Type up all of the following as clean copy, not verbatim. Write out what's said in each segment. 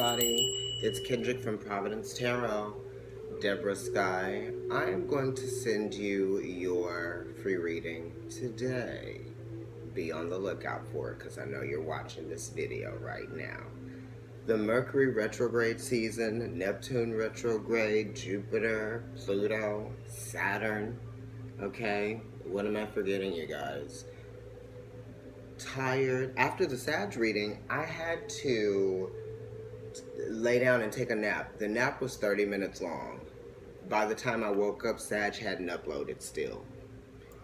everybody. It's Kendrick from Providence Tarot, Deborah Sky. I'm going to send you your free reading today. Be on the lookout for it because I know you're watching this video right now. The Mercury retrograde season, Neptune retrograde, Jupiter, Pluto, Saturn. Okay, what am I forgetting, you guys? Tired. After the Sag reading, I had to lay down and take a nap. The nap was 30 minutes long. By the time I woke up, Sag hadn't uploaded still.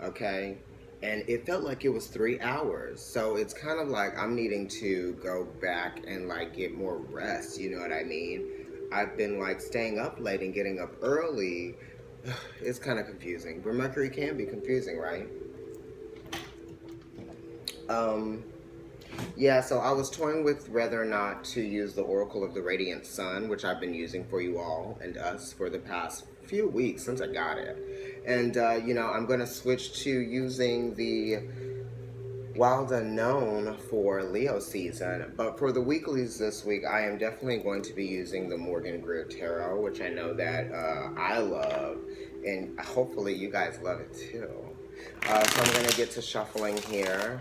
Okay? And it felt like it was 3 hours. So it's kind of like I'm needing to go back and like get more rest, you know what I mean? I've been like staying up late and getting up early. It's kind of confusing. But Mercury can be confusing, right? Yeah, so I was toying with whether or not to use the Oracle of the Radiant Sun, which I've been using for you all and us for the past few weeks since I got it. And, you know, I'm going to switch to using the Wild Unknown for Leo season. But for the weeklies this week, I am definitely going to be using the Morgan Greer Tarot, which I know that I love. And hopefully you guys love it too. So I'm going to get to shuffling here.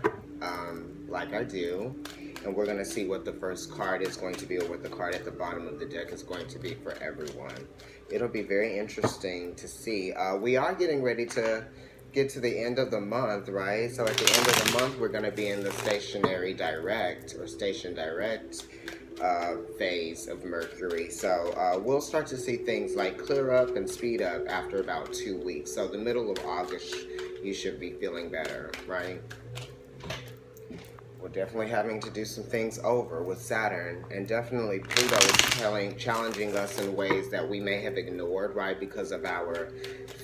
Like I do, and we're going to see what the first card is going to be, or what the card at the bottom of the deck is going to be for everyone. It'll be very interesting to see. We are getting ready to get to the end of the month, right? So at the end of the month, we're going to be in the stationary direct, or station direct phase of Mercury. So we'll start to see things like clear up and speed up after about 2 weeks. So the middle of August, you should be feeling better, right? We're definitely having to do some things over with Saturn, and definitely Pluto is challenging us in ways that we may have ignored, right, because of our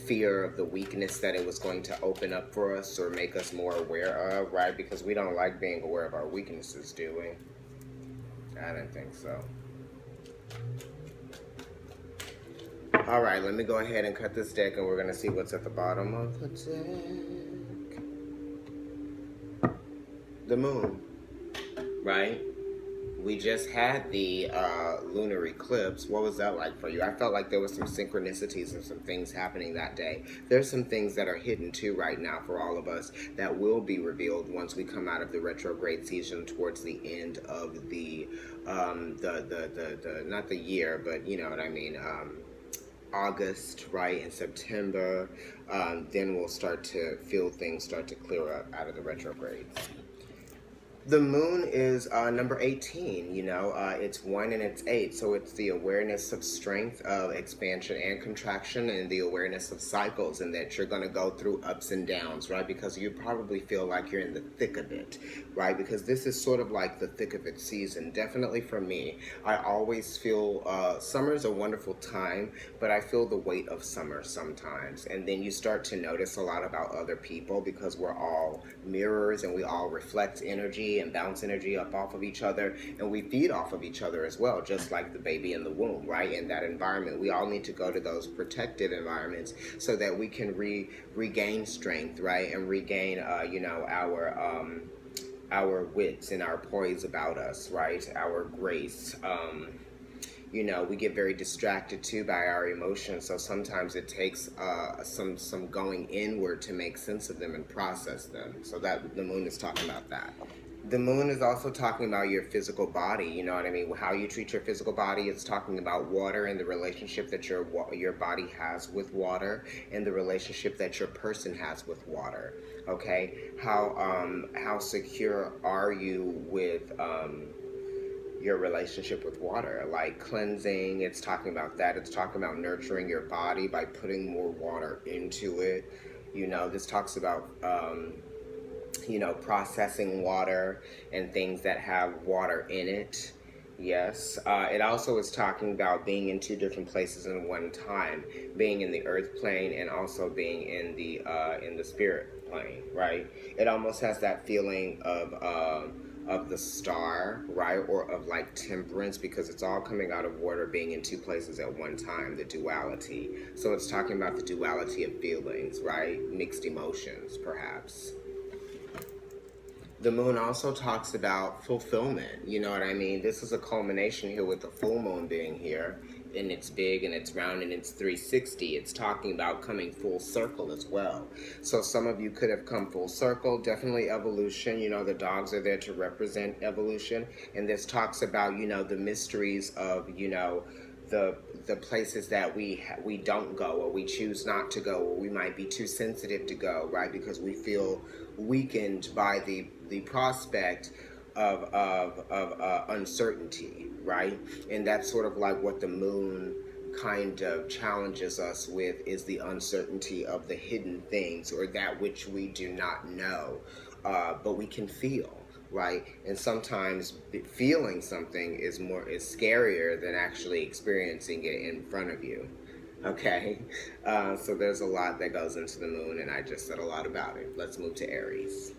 fear of the weakness that it was going to open up for us or make us more aware of, right, because we don't like being aware of our weaknesses, do we? I don't think so. All right, let me go ahead and cut this deck, and we're going to see what's at the bottom of the deck. The moon, right? We just had the lunar eclipse. What was that like for you? I felt like there was some synchronicities and some things happening that day. There's some things that are hidden too right now for all of us that will be revealed once we come out of the retrograde season towards the end of the not the year, but you know what I mean, August, right, and September. Then we'll start to feel things start to clear up out of the retrogrades. The moon is number 18, you know, it's 1 and it's 8, so it's the awareness of strength, of expansion and contraction, and the awareness of cycles, and that you're going to go through ups and downs, right, because you probably feel like you're in the thick of it, right, because this is sort of like the thick of it season. Definitely for me, I always feel summer's a wonderful time, but I feel the weight of summer sometimes, and then you start to notice a lot about other people because we're all mirrors and we all reflect energy and bounce energy up off of each other, and we feed off of each other as well, just like the baby in the womb, right? In that environment, we all need to go to those protected environments so that we can regain strength, right, and regain, you know, our wits and our poise about us, right? Our grace. You know, we get very distracted too by our emotions, so sometimes it takes some going inward to make sense of them and process them. So that the moon is talking about that. The moon is also talking about your physical body, you know what I mean? How you treat your physical body. It's talking about water and the relationship that your body has with water, and the relationship that your person has with water, okay? How secure are you with your relationship with water, like cleansing? It's talking about that. It's talking about nurturing your body by putting more water into it. You know, this talks about you know, processing water and things that have water in it. Yes. It also is talking about being in 2 different places in one time, being in the earth plane and also being in the spirit plane, right? It almost has that feeling of the star, right, or of like temperance, because it's all coming out of water being in 2 places at one time, the duality. So it's talking about the duality of feelings, right? Mixed emotions, perhaps. The moon also talks about fulfillment. You know what I mean? This is a culmination here with the full moon being here. And it's big and it's round and it's 360. It's talking about coming full circle as well. So some of you could have come full circle. Definitely evolution. You know, the dogs are there to represent evolution. And this talks about, you know, the mysteries of, you know, the places that we don't go, or we choose not to go, or we might be too sensitive to go, right? Because we feel weakened by the prospect of uncertainty, right? And that's sort of like what the moon kind of challenges us with, is the uncertainty of the hidden things, or that which we do not know, but we can feel, right? And sometimes feeling something is scarier than actually experiencing it in front of you. Okay, so there's a lot that goes into the moon, and I just said a lot about it. Let's move to Aries.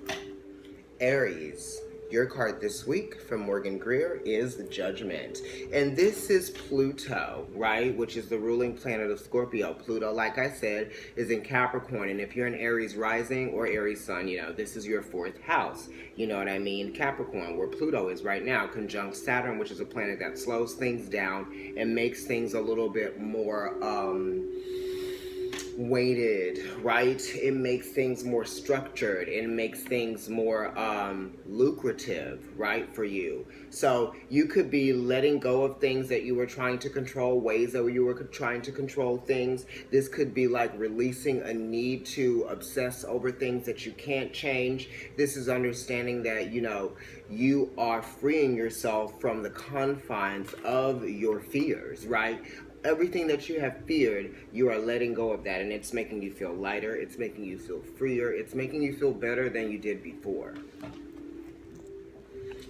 Aries, your card this week from Morgan Greer is the Judgment. And this is Pluto, right? Which is the ruling planet of Scorpio. Pluto, like I said, is in Capricorn. And if you're an Aries rising or Aries sun, you know, this is your 4th house. You know what I mean? Capricorn, where Pluto is right now, conjunct Saturn, which is a planet that slows things down and makes things a little bit more weighted, right? It makes things more structured. It makes things more lucrative, right, for you. So you could be letting go of things that you were trying to control, ways that you were trying to control things. This could be like releasing a need to obsess over things that you can't change. This is understanding that, you know, you are freeing yourself from the confines of your fears, right? Everything that you have feared, you are letting go of that, and it's making you feel lighter, it's making you feel freer, it's making you feel better than you did before.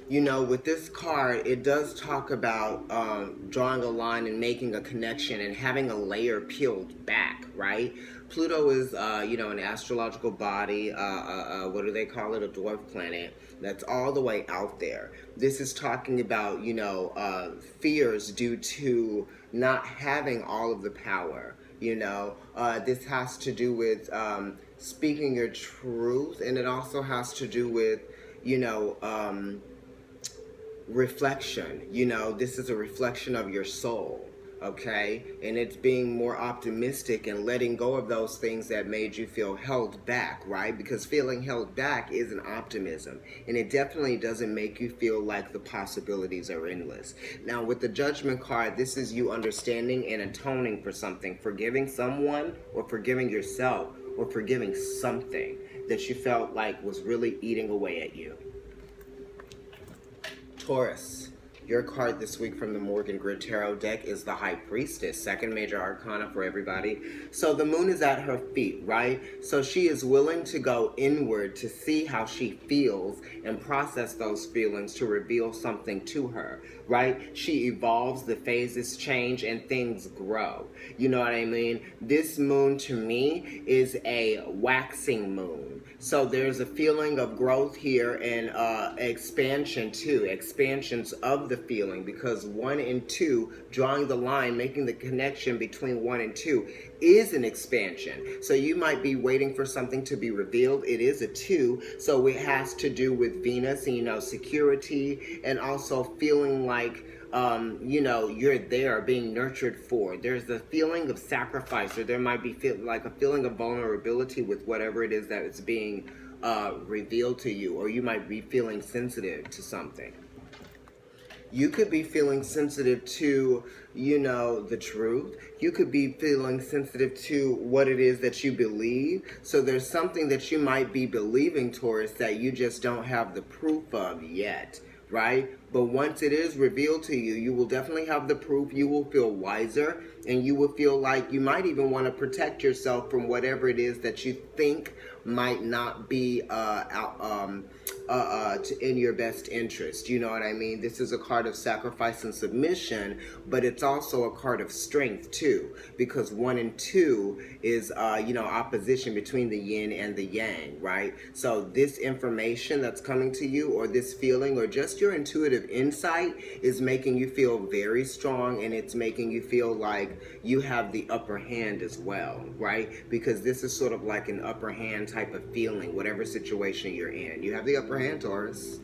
You know, with this card, it does talk about drawing a line and making a connection and having a layer peeled back, right? Pluto is, you know, an astrological body, what do they call it? A dwarf planet that's all the way out there. This is talking about, you know, fears due to not having all of the power, you know. This has to do with speaking your truth, and it also has to do with, you know, reflection. You know, this is a reflection of your soul, okay? And it's being more optimistic and letting go of those things that made you feel held back, right? Because feeling held back is an optimism, and it definitely doesn't make you feel like the possibilities are endless. Now, with the Judgment card, this is you understanding and atoning for something, forgiving someone or forgiving yourself or forgiving something that you felt like was really eating away at you. Taurus, your card this week from the Morgan Grid Tarot deck is the High Priestess, second major arcana for everybody. So the moon is at her feet, right? So she is willing to go inward to see how she feels and process those feelings to reveal something to her, right? She evolves, the phases change, and things grow. You know what I mean? This moon to me is a waxing moon. So there's a feeling of growth here and expansion too, expansions of the feeling, because 1 and 2, drawing the line, making the connection between 1 and 2 is an expansion. So you might be waiting for something to be revealed. It is a 2, so it has to do with Venus and, you know, security, and also feeling like you know, you're there being nurtured for. There's a feeling of sacrifice, or there might be like a feeling of vulnerability with whatever it is that is being revealed to you, or you might be feeling sensitive to something. You could be feeling sensitive to, you know, the truth. You could be feeling sensitive to what it is that you believe. So there's something that you might be believing, Taurus, that you just don't have the proof of yet, right? But once it is revealed to you, you will definitely have the proof. You will feel wiser, and you will feel like you might even want to protect yourself from whatever it is that you think might not be in your best interest. You know what I mean? This is a card of sacrifice and submission, but it's also a card of strength too, because 1 and 2 is, you know, opposition between the yin and the yang, right? So this information that's coming to you, or this feeling, or just your intuitive insight, is making you feel very strong, and it's making you feel like you have the upper hand as well, right? Because this is sort of like an upper hand type of feeling, whatever situation you're in. You have the upper hand, Taurus.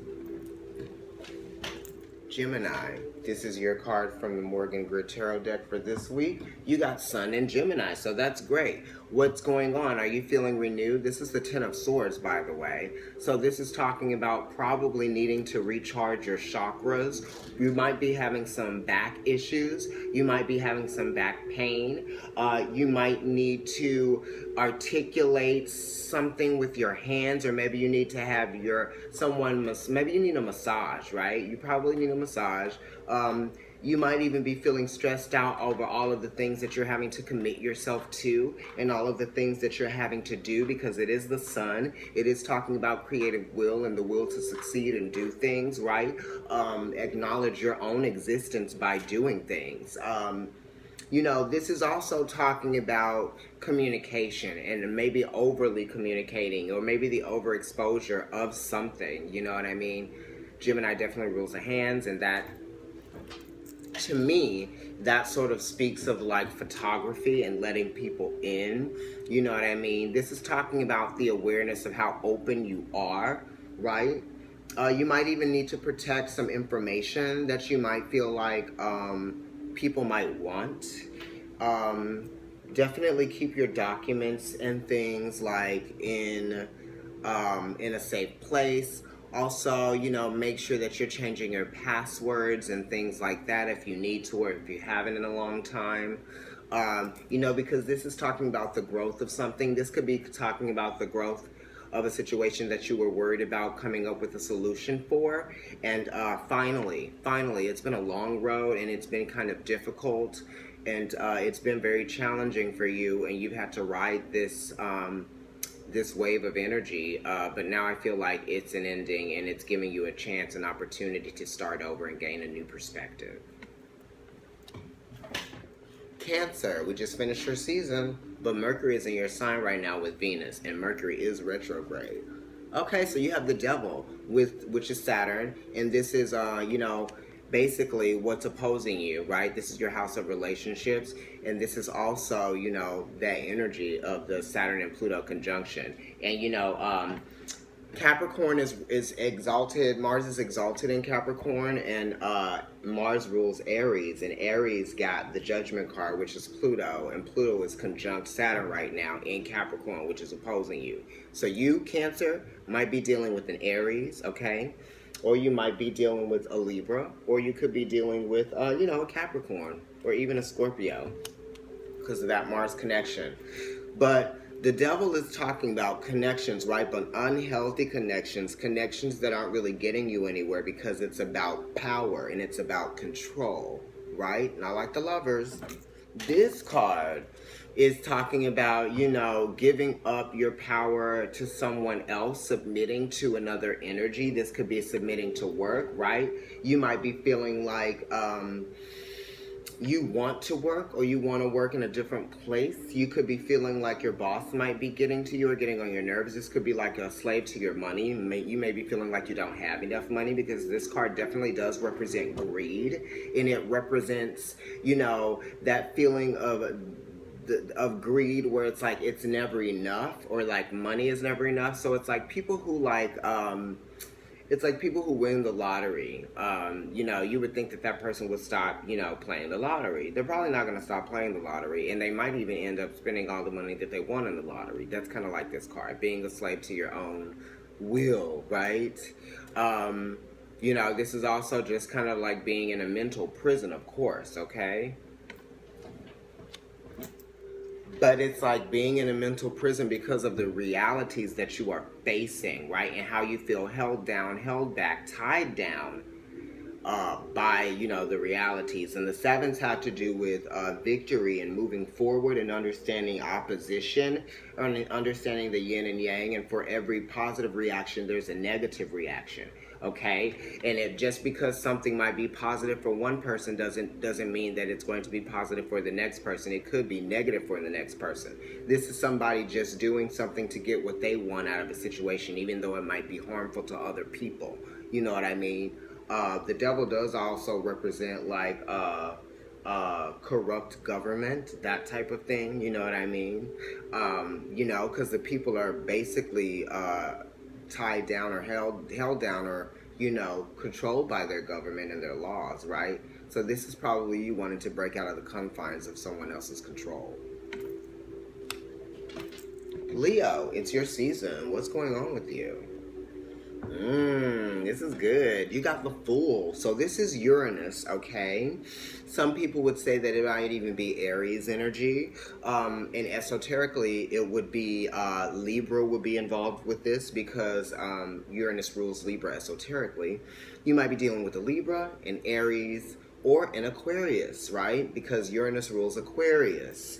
Gemini. This is your card from the Morgan Grid Tarot deck for this week. You got Sun in Gemini, so that's great. What's going on? Are you feeling renewed? This is the Ten of Swords, by the way. So this is talking about probably needing to recharge your chakras. You might be having some back issues. You might be having some back pain. You might need to articulate something with your hands, or maybe you need to have maybe you need a massage, right? You probably need a massage. You might even be feeling stressed out over all of the things that you're having to commit yourself to and all of the things that you're having to do, because it is the Sun. It is talking about creative will and the will to succeed and do things, right? Acknowledge your own existence by doing things. This is also talking about communication and maybe overly communicating, or maybe the overexposure of something. You know what I mean? Gemini definitely rules the hands, and that, to me, that sort of speaks of like photography and letting people in. You know what I mean? This is talking about the awareness of how open you are, right? You might even need to protect some information that you might feel like people might want. Definitely keep your documents and things like in a safe place. Also, make sure that you're changing your passwords and things like that if you need to, or if you haven't in a long time. Because this is talking about the growth of something. This could be talking about the growth of a situation that you were worried about coming up with a solution for. And finally, it's been a long road, and it's been kind of difficult, and it's been very challenging for you, and you've had to ride this wave of energy, but now I feel like it's an ending, and it's giving you a chance, an opportunity to start over and gain a new perspective. Cancer, we just finished your season, but Mercury is in your sign right now with Venus, and Mercury is retrograde. Okay, so you have the Devil, which is Saturn, and this is, basically what's opposing you, right? This is your house of relationships, and this is also, that energy of the Saturn and Pluto conjunction. And, Capricorn is exalted. Mars is exalted in Capricorn, and Mars rules Aries, and Aries got the Judgment card, which is Pluto, and Pluto is conjunct Saturn right now in Capricorn, which is opposing you. So you, Cancer, might be dealing with an Aries, okay? Or you might be dealing with a Libra, or you could be dealing with, a Capricorn, or even a Scorpio, because of that Mars connection. But the Devil is talking about connections, right? But unhealthy connections that aren't really getting you anywhere, because it's about power and it's about control, right? Not like the Lovers. This card is talking about, giving up your power to someone else, submitting to another energy. This could be submitting to work, right? You might be feeling like you want to work, or you want to work in a different place. You could be feeling like your boss might be getting to you or getting on your nerves. This could be like a slave to your money. You may be feeling like you don't have enough money, because this card definitely does represent greed, and it represents, that feeling of greed, where it's like it's never enough, or like money is never enough. So it's like people who it's like people who win the lottery. You would think that person would stop, playing the lottery. They're probably not going to stop playing the lottery, and they might even end up spending all the money that they won in the lottery. That's kind of like this card, being a slave to your own will, right? This is also just kind of like being in a mental prison, of course, okay? But it's like being in a mental prison because of the realities that you are facing, right? And how you feel held down, held back, tied down by, the realities. And the sevens have to do with victory and moving forward and understanding opposition, and understanding the yin and yang. And for every positive reaction, there's a negative reaction. Okay, and just because something might be positive for one person doesn't mean that it's going to be positive for the next person. It could be negative for the next person. This is somebody just doing something to get what they want out of a situation, even though it might be harmful to other people. You know what I mean? The Devil does also represent like corrupt government, that type of thing. You know what I mean? Because the people are basically tied down or held down or, controlled by their government and their laws, right? So this is probably you wanting to break out of the confines of someone else's control. Leo, it's your season. What's going on with you? This is good. You got the Fool. So this is Uranus, okay? Some people would say that it might even be Aries energy. And esoterically, it would be Libra would be involved with this because Uranus rules Libra esoterically. You might be dealing with a Libra, an Aries, or an Aquarius, right? Because Uranus rules Aquarius.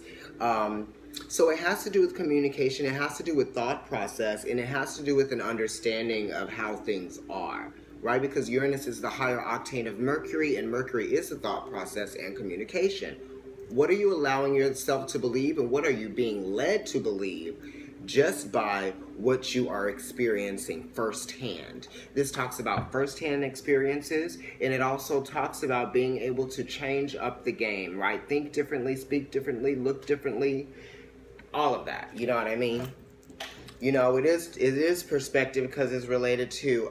So it has to do with communication, it has to do with thought process, and it has to do with an understanding of how things are, right? Because Uranus is the higher octane of Mercury, and Mercury is the thought process and communication. What are you allowing yourself to believe, and what are you being led to believe just by what you are experiencing firsthand? This talks about firsthand experiences, and it also talks about being able to change up the game, right? Think differently, speak differently, look differently. All of that, you know what I mean? It is perspective because it's related to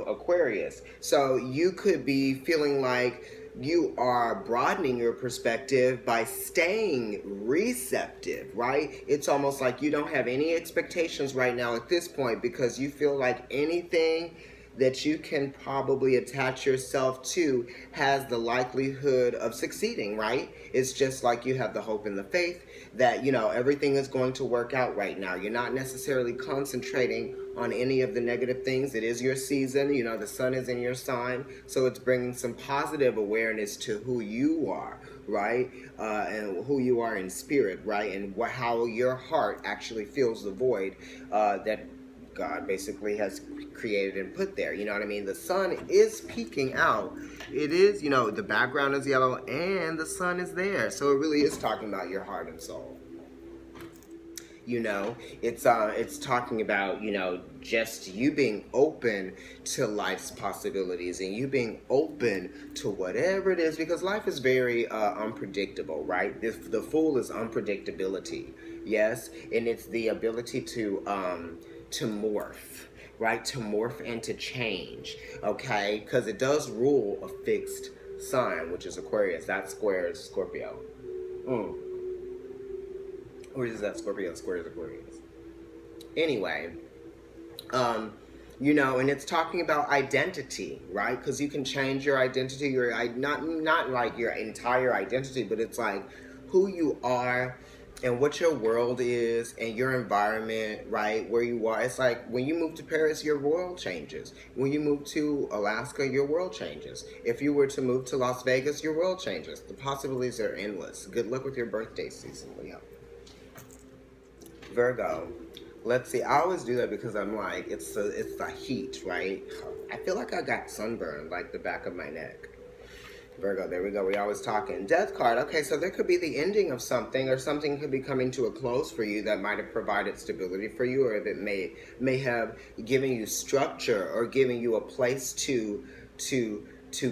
Aquarius. So you could be feeling like you are broadening your perspective by staying receptive, right? It's almost like you don't have any expectations right now at this point because you feel like anything that you can probably attach yourself to has the likelihood of succeeding, right? It's just like you have the hope and the faith that, everything is going to work out right now. You're not necessarily concentrating on any of the negative things. It is your season, the sun is in your sign, so it's bringing some positive awareness to who you are, right? And who you are in spirit, right? And how your heart actually fills the void that God basically has created and put there. You know what I mean? The sun is peeking out. It is, the background is yellow and the sun is there. So it really is talking about your heart and soul. It's talking about, just you being open to life's possibilities and you being open to whatever it is, because life is very unpredictable, right? The Fool is unpredictability, yes, and it's the ability to morph, right? To morph and to change, okay? Because it does rule a fixed sign, which is Aquarius. That squares Scorpio. Or is that Scorpio squares Aquarius? Anyway, and it's talking about identity, right? Because you can change your identity, not like your entire identity, but it's like who you are and what your world is and your environment, right? Where you are. It's like when you move to Paris, your world changes. When you move to Alaska, your world changes. If you were to move to Las Vegas, your world changes. The possibilities are endless. Good luck with your birthday season, Leo. Virgo. Let's see. I always do that because I'm like, it's the heat, right? I feel like I got sunburned, like the back of my neck. Virgo, there we go. We always talking. Death card. Okay, so there could be the ending of something, or something could be coming to a close for you that might have provided stability for you, or that may have given you structure or giving you a place to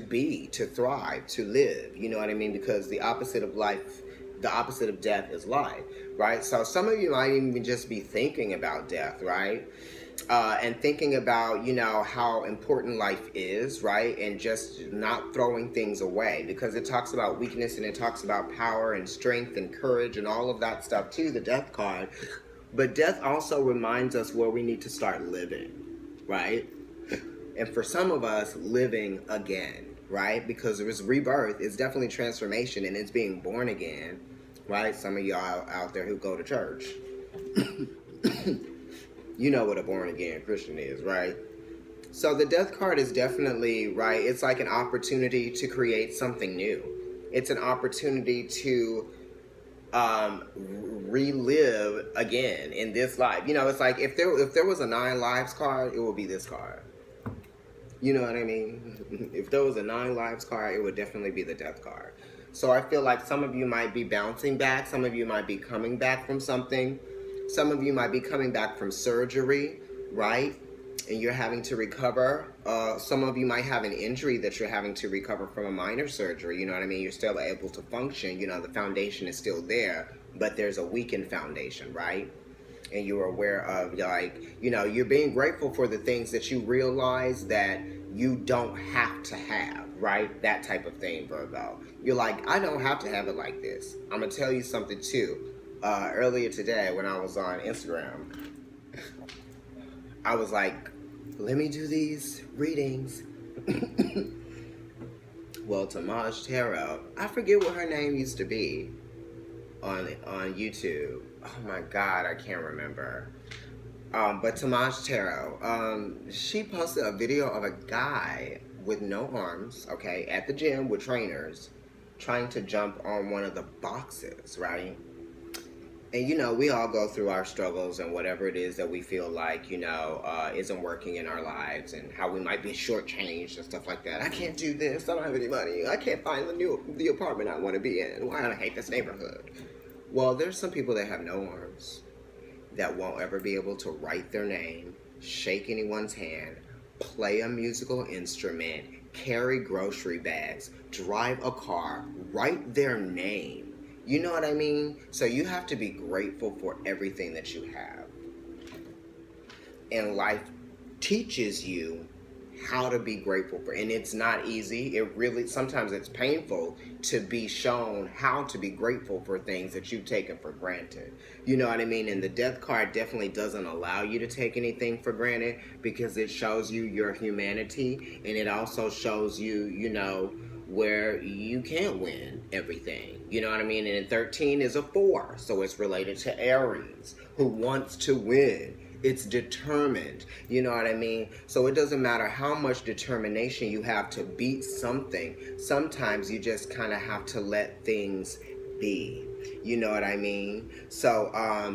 be, to thrive, to live. You know what I mean? Because the opposite of life, the opposite of death is life, right? So some of you might even just be thinking about death, right? And thinking about, how important life is, right? And just not throwing things away, because it talks about weakness and it talks about power and strength and courage and all of that stuff too, the death card. But death also reminds us where we need to start living, right? And for some of us, living again, right? Because there is rebirth, it's definitely transformation, and it's being born again, right? Some of y'all out there who go to church. You know what a born-again Christian is, right? So the death card is definitely, right, it's like an opportunity to create something new. It's an opportunity to relive again in this life. It's like if there was a 9 lives card, it would be this card. You know what I mean? If there was a 9 lives card, it would definitely be the death card. So I feel like some of you might be bouncing back. Some of you might be coming back from something. Some of you might be coming back from surgery, right? And you're having to recover. Some of you might have an injury that you're having to recover from a minor surgery. You know what I mean? You're still able to function. The foundation is still there, but there's a weakened foundation, right? and you're aware of, like, you know, you're being grateful for the things that you realize that you don't have to have, right? That type of thing, Virgo. You're like, I don't have to have it like this. I'm gonna tell you something too. Earlier today when I was on Instagram, I was like, let me do these readings. Well, Tamaj Tarot, I forget what her name used to be on YouTube. Oh my God, I can't remember. But Tamaj Tarot, she posted a video of a guy with no arms, okay, at the gym with trainers, trying to jump on one of the boxes, right? And, you know, we all go through our struggles and whatever it is that we feel like, you know, isn't working in our lives, and how we might be shortchanged and stuff like that. I can't do this. I don't have any money. I can't find the apartment I want to be in. Why do I hate this neighborhood? Well, there's some people that have no arms, that won't ever be able to write their name, shake anyone's hand, play a musical instrument, carry grocery bags, drive a car, write their name. You know what I mean? So you have to be grateful for everything that you have. And life teaches you how to be grateful for, and it's not easy. It really, sometimes it's painful to be shown how to be grateful for things that you've taken for granted. You know what I mean? And the death card definitely doesn't allow you to take anything for granted, because it shows you your humanity, and it also shows you, you know, where you can't win everything. You know what I mean? And 13 is a 4, so it's related to Aries, who wants to win. It's determined, you know what I mean? So it doesn't matter how much determination you have to beat something. Sometimes you just kind of have to let things be. You know what I mean? So,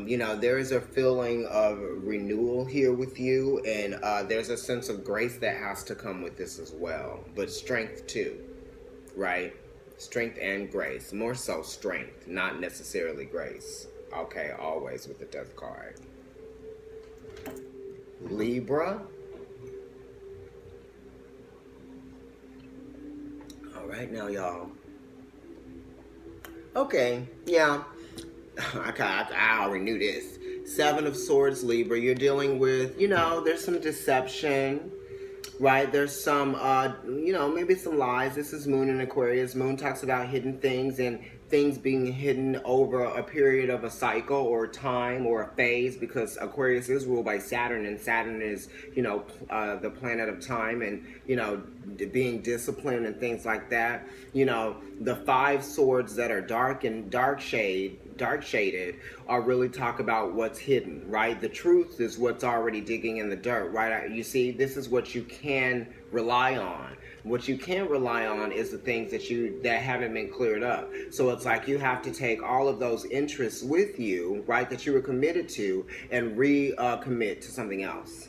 you know, there is a feeling of renewal here with you, and there's a sense of grace that has to come with this as well. But strength too, right? Strength and grace. More so strength, not necessarily grace. Okay, always with the death card. Libra. All right now, y'all. Okay, yeah. I already knew this. 7 of Swords, Libra. You're dealing with, you know, there's some deception, right? There's some, you know, maybe some lies. This is Moon in Aquarius. Moon talks about hidden things, and things being hidden over a period of a cycle or time or a phase, because Aquarius is ruled by Saturn, and Saturn is, you know, the planet of time, and, you know, being disciplined and things like that. You know, the 5 swords that are dark and dark shaded are really talk about what's hidden, right? The truth is what's already digging in the dirt, right? You see, this is what you can rely on. What you can't rely on is the things that haven't been cleared up. So it's like you have to take all of those interests with you, right, that you were committed to, and recommit to something else.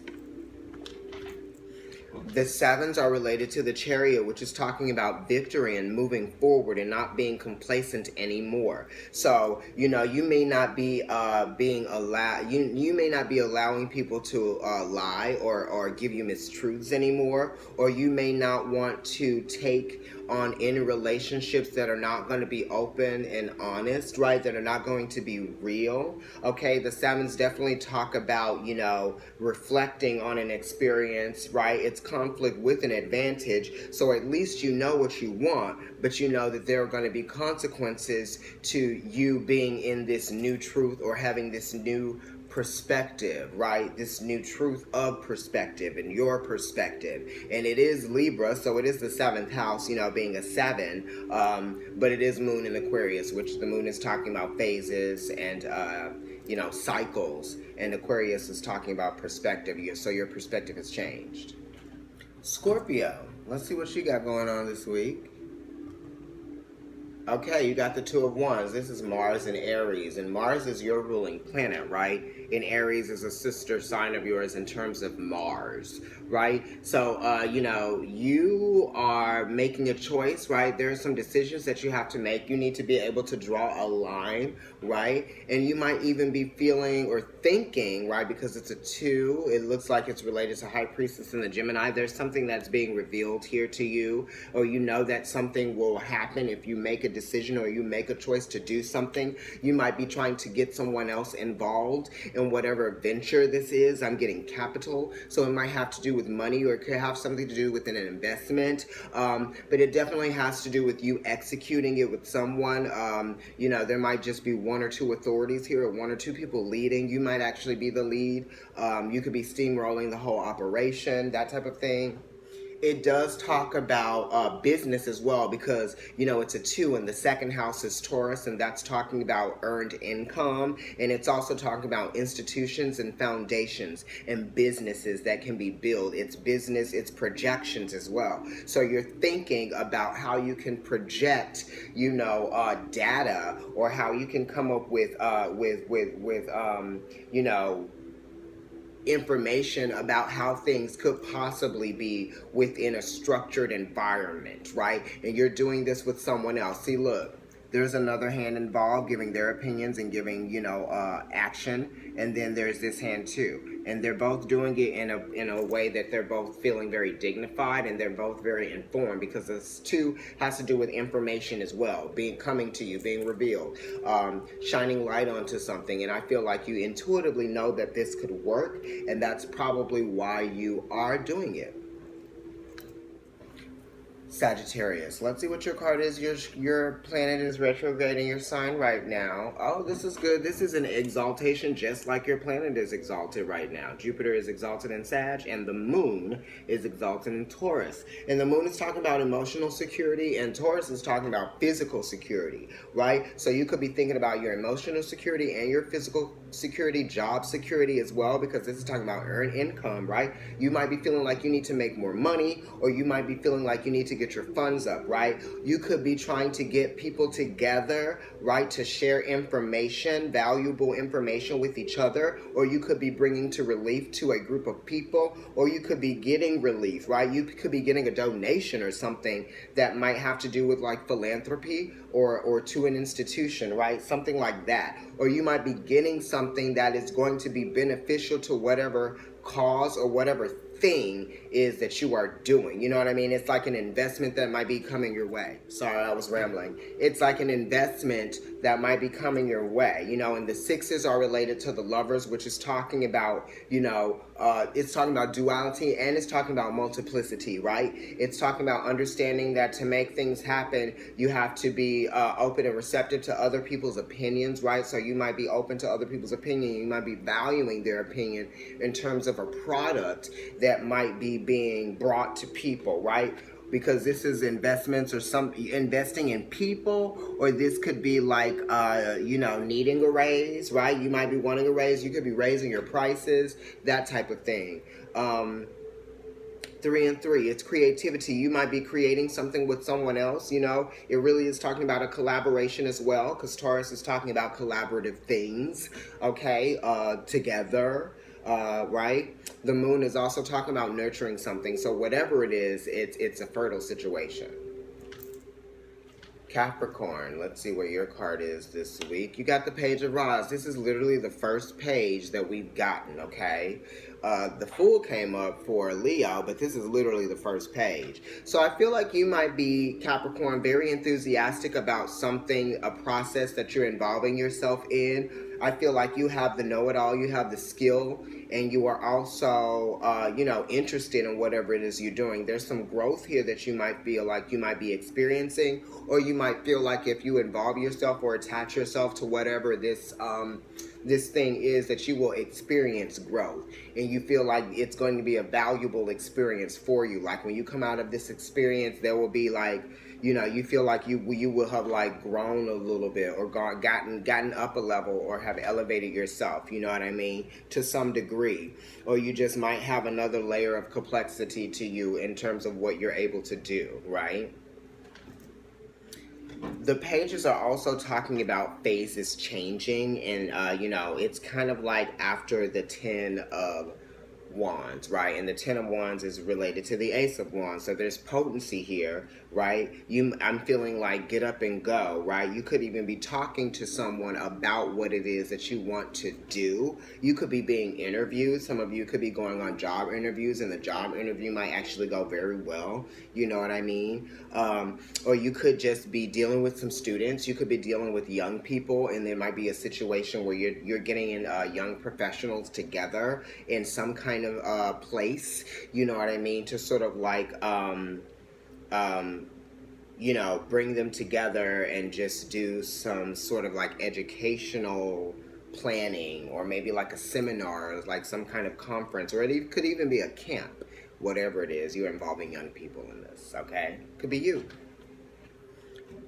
The 7s are related to the Chariot, which is talking about victory and moving forward and not being complacent anymore. So, you know, you may not be you may not be allowing people to lie or give you mistruths anymore, or you may not want to take on any relationships that are not going to be open and honest, right? That are not going to be real. Okay, the 7s definitely talk about, you know, reflecting on an experience, right? It's conflict with an advantage. So at least you know what you want, but you know that there are going to be consequences to you being in this new truth or having this new perspective, right? This new truth of perspective and your perspective. And it is Libra, so it is the 7th house, you know, being a 7, but it is Moon in Aquarius, which the Moon is talking about phases and you know, cycles, and Aquarius is talking about perspective. So your perspective has changed. Scorpio, let's see what you got going on this week. Okay, you got the 2 of Wands. This is Mars and Aries, and Mars is your ruling planet, right? And Aries is a sister sign of yours in terms of Mars, right? So, you know, you are making a choice, right? There are some decisions that you have to make. You need to be able to draw a line, right? And you might even be feeling or thinking, right, because it's a 2, it looks like it's related to High Priestess and the Gemini. There's something that's being revealed here to you, or you know that something will happen if you make a decision or you make a choice to do something, you might be trying to get someone else involved in whatever venture this is. I'm getting capital, so it might have to do with money, or it could have something to do with an investment, but it definitely has to do with you executing it with someone. There might just be one or two authorities here, or one or two people leading. You might actually be the lead. You could be steamrolling the whole operation, that type of thing. It does talk about business as well, because it's a 2 and the second house is Taurus, and that's talking about earned income, and it's also talking about institutions and foundations and businesses that can be built. It's business, it's projections as well. So you're thinking about how you can project data, or how you can come up with information about how things could possibly be within a structured environment, right? And you're doing this with someone else. See, look, there's another hand involved giving their opinions and giving, action. And then there's this hand too. And they're both doing it in a way that they're both feeling very dignified, and they're both very informed, because this too has to do with information as well, coming to you, being revealed, shining light onto something. And I feel like you intuitively know that this could work, and that's probably why you are doing it. Sagittarius, let's see what your card is. Your planet is retrograde in your sign right now. Oh, this is good. This is an exaltation, just like your planet is exalted right now. Jupiter is exalted in Sag, and the moon is exalted in Taurus. And the moon is talking about emotional security, and Taurus is talking about physical security, right? So you could be thinking about your emotional security and your physical security, job security as well, because this is talking about earned income, right? You might be feeling like you need to make more money, or you might be feeling like you need to get your funds up, right? You could be trying to get people together, right, to share information, valuable information with each other, or you could be bringing to relief to a group of people, or you could be getting relief, right? You could be getting a donation or something that might have to do with like philanthropy, or to an institution, right? Something like that. Or you might be getting something that is going to be beneficial to whatever cause or whatever thing is that you are doing. You know what I mean? It's like an investment that might be coming your way. Sorry, I was rambling. It's like an investment that might be coming your way, and the 6s are related to the Lovers, which is talking about, it's talking about duality, and it's talking about multiplicity, right? It's talking about understanding that to make things happen, you have to be open and receptive to other people's opinions, right? So you might be open to other people's opinion. You might be valuing their opinion in terms of a product that might be being brought to people, right? Because this is investments, or some investing in people, or this could be like needing a raise, right? You might be wanting a raise. You could be raising your prices, that type of thing. 3 and 3, it's creativity. You might be creating something with someone else. It really is talking about a collaboration as well, because Taurus is talking about collaborative things, okay, together. Right? The moon is also talking about nurturing something. So whatever it is, it's a fertile situation. Capricorn, let's see where your card is this week. You got the Page of Rods. This is literally the first page that we've gotten, okay? The Fool came up for Leo, but this is literally the first page. So I feel like you might be, Capricorn, very enthusiastic about something, a process that you're involving yourself in. I feel like you have the know-it-all, you have the skill, and you are also, interested in whatever it is you're doing. There's some growth here that you might feel like you might be experiencing, or you might feel like if you involve yourself or attach yourself to whatever this thing is, that you will experience growth, and you feel like it's going to be a valuable experience for you. Like when you come out of this experience, there will be like, you feel like you will have like grown a little bit, or gotten up a level, or have elevated yourself, you know what I mean, to some degree. Or you just might have another layer of complexity to you in terms of what you're able to do, right? The pages are also talking about phases changing, and it's kind of like after the 10 of Wands, right? And the Ten of Wands is related to the Ace of Wands. So there's potency here, right? I'm feeling like get up and go, right? You could even be talking to someone about what it is that you want to do. You could be being interviewed. Some of you could be going on job interviews, and the job interview might actually go very well. You know what I mean? Or you could just be dealing with some students. You could be dealing with young people, and there might be a situation where you're getting in young professionals together in some kind of place. You know what I mean? To sort of like bring them together and just do some sort of like educational planning, or maybe like a seminar, like some kind of conference, or it could even be a camp. Whatever it is, you're involving young people in this, okay? Could be you.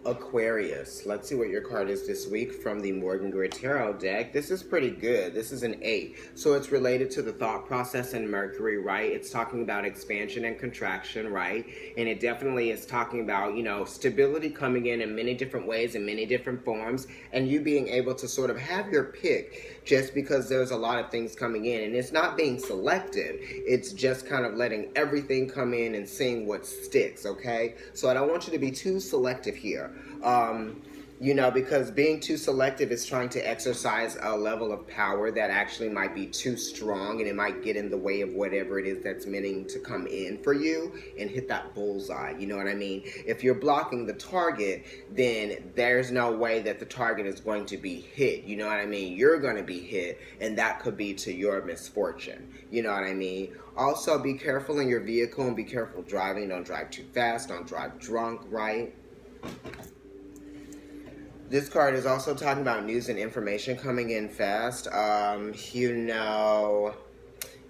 Aquarius. Let's see what your card is this week from the Morgan Grid Tarot deck. This is pretty good. This is an 8. So it's related to the thought process and Mercury, right? It's talking about expansion and contraction, right? And it definitely is talking about, stability coming in many different ways, in many different forms, and you being able to sort of have your pick just because there's a lot of things coming in. And it's not being selective. It's just kind of letting everything come in and seeing what sticks, okay? So I don't want you to be too selective here. Because being too selective is trying to exercise a level of power that actually might be too strong, and it might get in the way of whatever it is that's meaning to come in for you and hit that bullseye. You know what I mean? If you're blocking the target, then there's no way that the target is going to be hit. You know what I mean? You're going to be hit, and that could be to your misfortune. You know what I mean? Also, be careful in your vehicle and be careful driving. Don't drive too fast. Don't drive drunk, right? This card is also talking about news and information coming in fast.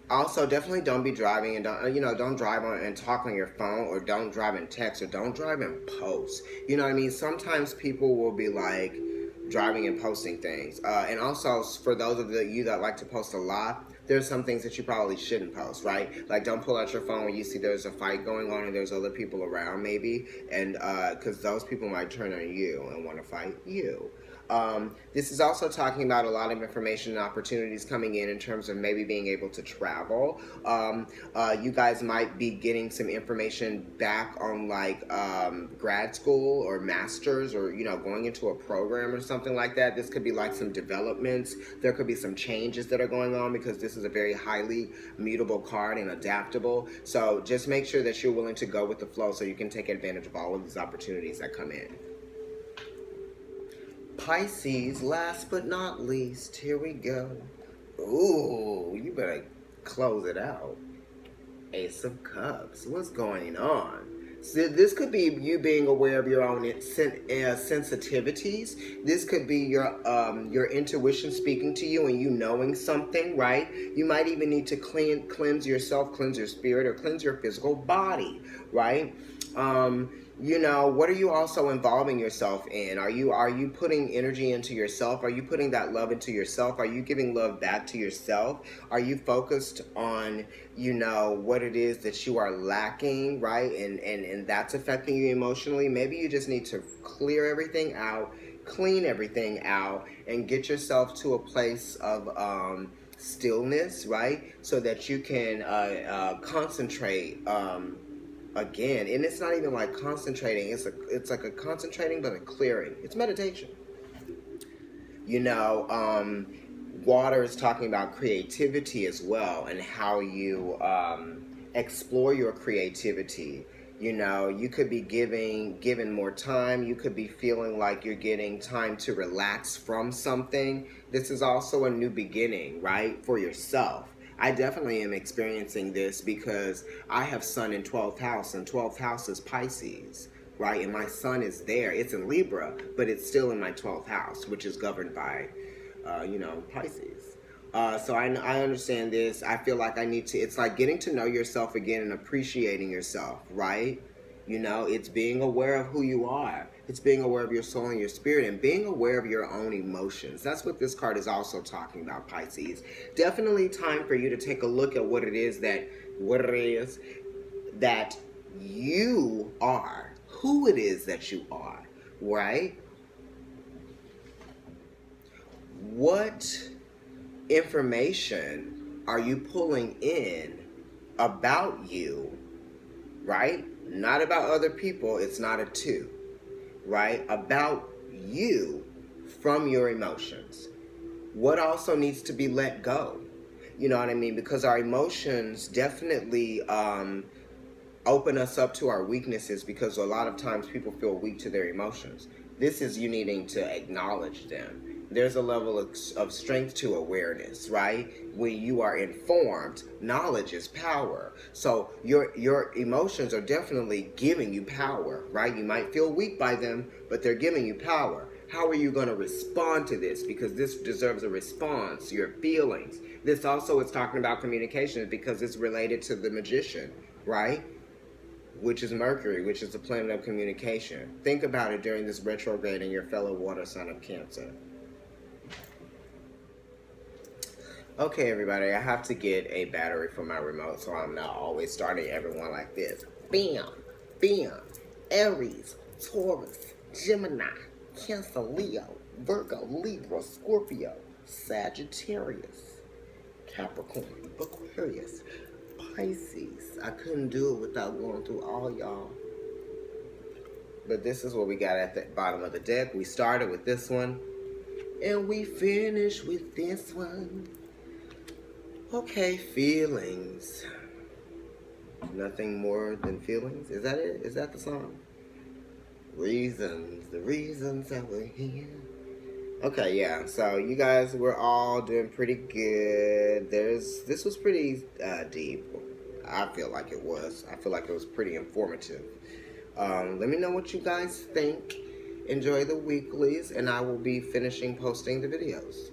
Also definitely don't be driving and don't drive on and talk on your phone, or don't drive and text, or don't drive and post. You know what I mean? Sometimes people will be like driving and posting things. And also for those of you that like to post a lot, there's some things that you probably shouldn't post, right? Like, don't pull out your phone when you see there's a fight going on and there's other people around, maybe, and because those people might turn on you and want to fight you. This is also talking about a lot of information and opportunities coming in terms of maybe being able to travel. You guys might be getting some information back on like grad school or masters, or going into a program or something like that. This could be like some developments. There could be some changes that are going on, because this is a very highly mutable card and adaptable. So just make sure that you're willing to go with the flow so you can take advantage of all of these opportunities that come in. Pisces, last but not least, here we go. Ooh, you better close it out. Ace of Cups, what's going on? So this could be you being aware of your own sensitivities. This could be your intuition speaking to you and you knowing something, right? You might even need to cleanse yourself, cleanse your spirit, or cleanse your physical body, right? What are you also involving yourself in? Are you putting energy into yourself? Are you putting that love into yourself? Are you giving love back to yourself? Are you focused on, what it is that you are lacking, right? And that's affecting you emotionally. Maybe you just need to clear everything out, clean everything out, and get yourself to a place of stillness, right? So that you can concentrate again. And it's not even like concentrating, it's like a concentrating but a clearing. It's meditation. Water is talking about creativity as well, and how you explore your creativity. You could be given more time. You could be feeling like you're getting time to relax from something. This is also a new beginning, right, for yourself. I definitely am experiencing this because I have Sun in 12th house, and 12th house is Pisces, right? And my Sun is there. It's in Libra, but it's still in my 12th house, which is governed by, Pisces. So I understand this. I feel like it's like getting to know yourself again and appreciating yourself, right? It's being aware of who you are. It's being aware of your soul and your spirit, and being aware of your own emotions. That's what this card is also talking about, Pisces. Definitely time for you to take a look at what it is that you are, who it is that you are, right? What information are you pulling in about you, right? Not about other people. It's not a two, right? About you from your emotions. What also needs to be let go? You know what I mean? Because our emotions definitely open us up to our weaknesses, because a lot of times people feel weak to their emotions. This is you needing to acknowledge them. There's a level of strength to awareness, right? When you are informed, knowledge is power. So your emotions are definitely giving you power, right? You might feel weak by them, but they're giving you power. How are you going to respond to this? Because this deserves a response, your feelings. This also is talking about communication, because it's related to the magician, right? Which is Mercury, which is the planet of communication. Think about it during this retrograde in your fellow water sign of Cancer. Okay, everybody, I have to get a battery for my remote, so I'm not always starting everyone like this. Bam, bam, Aries, Taurus, Gemini, Cancer, Leo, Virgo, Libra, Scorpio, Sagittarius, Capricorn, Aquarius, Pisces. I couldn't do it without going through all y'all. But this is what we got at the bottom of the deck. We started with this one, and we finish with this one. Okay, feelings. Nothing more than feelings. Is that it? Is that the song? Reasons, the reasons that we're here. Okay, yeah. So you guys were all doing pretty good. This was pretty deep. I feel like it was. I feel like it was pretty informative. Let me know what you guys think. Enjoy the weeklies, and I will be finishing posting the videos.